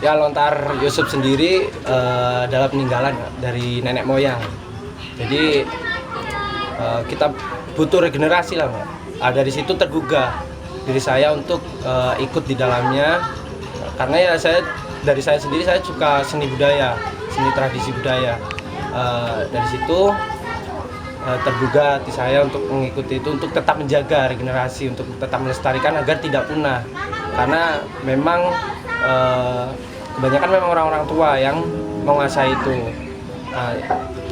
Ya, Lontar Yusuf sendiri adalah peninggalan dari nenek moyang. Jadi kita butuh regenerasi lah, Mbak. Dari situ tergugah diri saya untuk ikut di dalamnya, karena ya dari saya sendiri saya suka seni budaya, seni tradisi budaya. Dari situ tergugah hati saya untuk mengikuti itu, untuk tetap menjaga regenerasi, untuk tetap melestarikan agar tidak punah, karena memang kebanyakan memang orang-orang tua yang menguasai itu.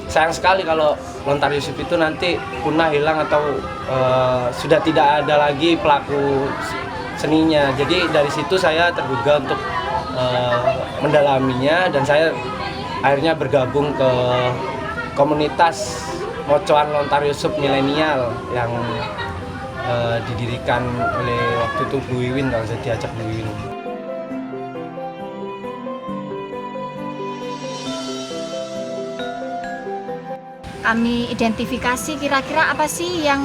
Sayang sekali kalau Lontar Yusuf itu nanti punah, hilang, atau sudah tidak ada lagi pelaku seninya. Jadi dari situ saya tergugah untuk mendalaminya, dan saya akhirnya bergabung ke komunitas Mocoan Lontar Yusuf milenial yang didirikan oleh waktu itu Bu Wiwin, kalau saya diajak Bu Wiwin. Kami identifikasi kira-kira apa sih yang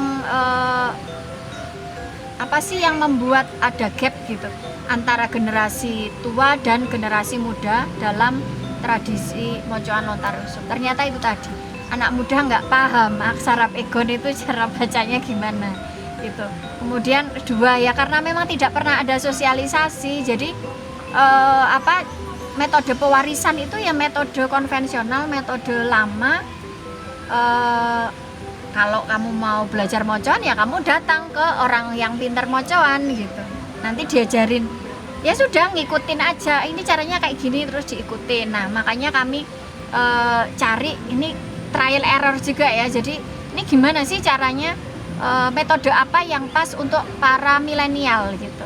membuat ada gap gitu antara generasi tua dan generasi muda dalam tradisi Mocoan Lontar Yusuf. Ternyata itu tadi, anak muda nggak paham aksara pegon itu cara bacanya gimana gitu. Kemudian kedua ya, karena memang tidak pernah ada sosialisasi, jadi metode pewarisan itu ya metode konvensional, metode lama. Kalau kamu mau belajar mocoan ya kamu datang ke orang yang pintar mocoan gitu, nanti diajarin, ya sudah ngikutin aja, ini caranya kayak gini terus diikutin. Nah makanya kami cari ini trial error juga ya, jadi ini gimana sih caranya, metode apa yang pas untuk para milenial gitu.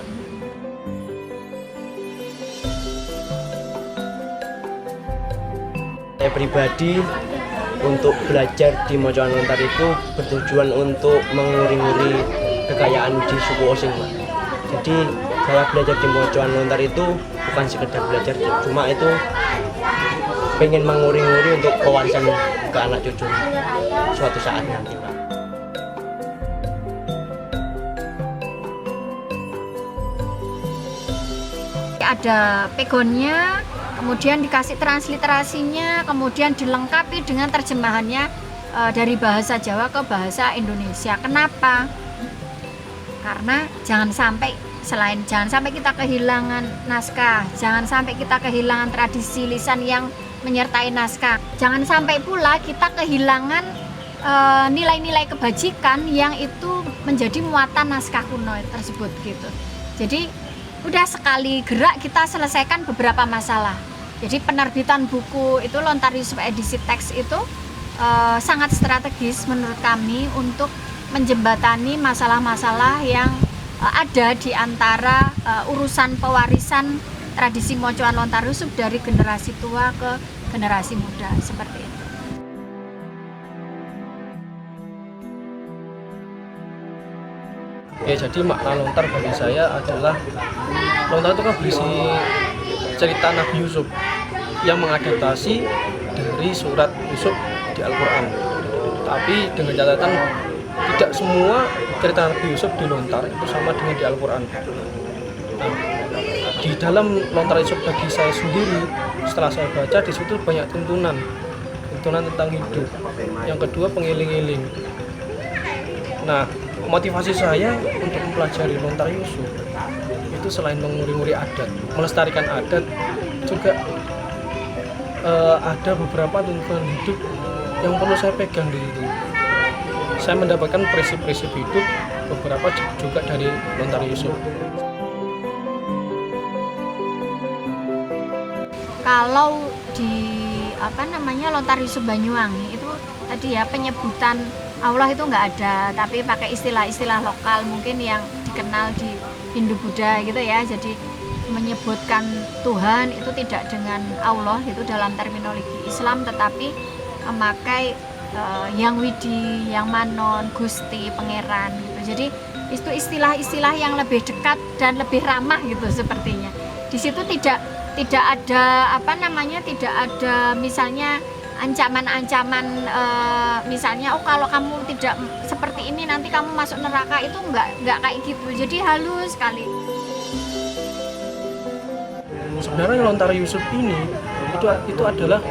Saya pribadi untuk belajar di Mocoan Lontar itu bertujuan untuk menguri-nguri kekayaan di suku Osing, Pak. Jadi saya belajar di Mocoan Lontar itu bukan sekedar belajar, cuma itu pengen menguri-nguri untuk pewarisan ke anak cucu suatu saat nanti, Pak. Ada pegonnya, kemudian dikasih transliterasinya, kemudian dilengkapi dengan terjemahannya dari bahasa Jawa ke bahasa Indonesia. Kenapa? Karena jangan sampai kita kehilangan naskah, jangan sampai kita kehilangan tradisi lisan yang menyertai naskah, jangan sampai pula kita kehilangan nilai-nilai kebajikan yang itu menjadi muatan naskah kuno tersebut gitu. Jadi udah sekali gerak kita selesaikan beberapa masalah. Jadi penerbitan buku itu Lontar Yusuf edisi teks itu sangat strategis menurut kami untuk menjembatani masalah-masalah yang ada di antara urusan pewarisan tradisi Mocoan Lontar Yusuf dari generasi tua ke generasi muda, seperti itu. Oke, jadi makna lontar bagi saya adalah lontar itu kan berisi cerita Nabi Yusuf yang mengadaptasi dari surat Yusuf di Al-Quran. Tapi dengan catatan tidak semua cerita Nabi Yusuf di lontar itu sama dengan di Al-Quran. Nah, di dalam lontar Yusuf bagi saya sendiri, setelah saya baca di situ banyak tuntunan tentang hidup. Yang kedua pengiling-iling. Nah, motivasi saya untuk mempelajari Lontar Yusuf itu selain menguri-nguri adat, melestarikan adat, juga ada beberapa tuntunan hidup yang perlu saya pegang di situ. Saya mendapatkan prinsip-prinsip hidup beberapa juga dari Lontar Yusuf. Kalau di Lontar Yusuf Banyuwangi itu tadi ya, penyebutan Allah itu nggak ada, tapi pakai istilah-istilah lokal mungkin yang dikenal di Hindu Buddha gitu ya. Jadi menyebutkan Tuhan itu tidak dengan Allah itu dalam terminologi Islam, tetapi memakai Yang Widi, Yang Manon, Gusti, Pangeran gitu. Jadi itu istilah-istilah yang lebih dekat dan lebih ramah gitu sepertinya. Di situ tidak ada tidak ada misalnya ancaman-ancaman misalnya kalau kamu tidak seperti ini nanti kamu masuk neraka, itu enggak kayak gitu. Jadi halus sekali. Sebenarnya lontar Yusuf ini itu adalah,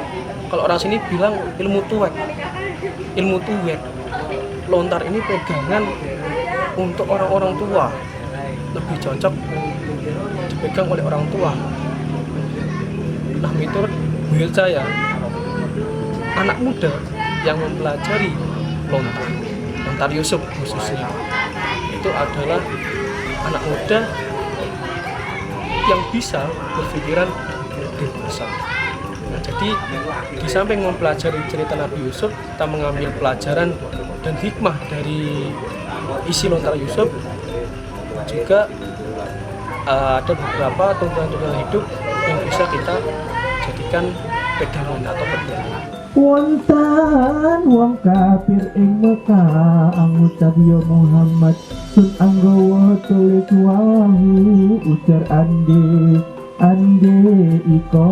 kalau orang sini bilang ilmu tuwek. Lontar ini pegangan untuk orang-orang tua, lebih cocok dipegang oleh orang tua. Nah, menurut saya, anak muda yang mempelajari lontar Yusuf khususnya, itu adalah anak muda yang bisa berpikiran dewasa. Nah, jadi di samping mempelajari cerita Nabi Yusuf, kita mengambil pelajaran dan hikmah dari isi lontar Yusuf. Juga ada beberapa tuntunan hidup yang bisa kita jadikan pegangan atau pedoman. Wonten wong kafir ing Mekah ngucap yo Muhammad sun anggawa tulis wahu ujar ande iko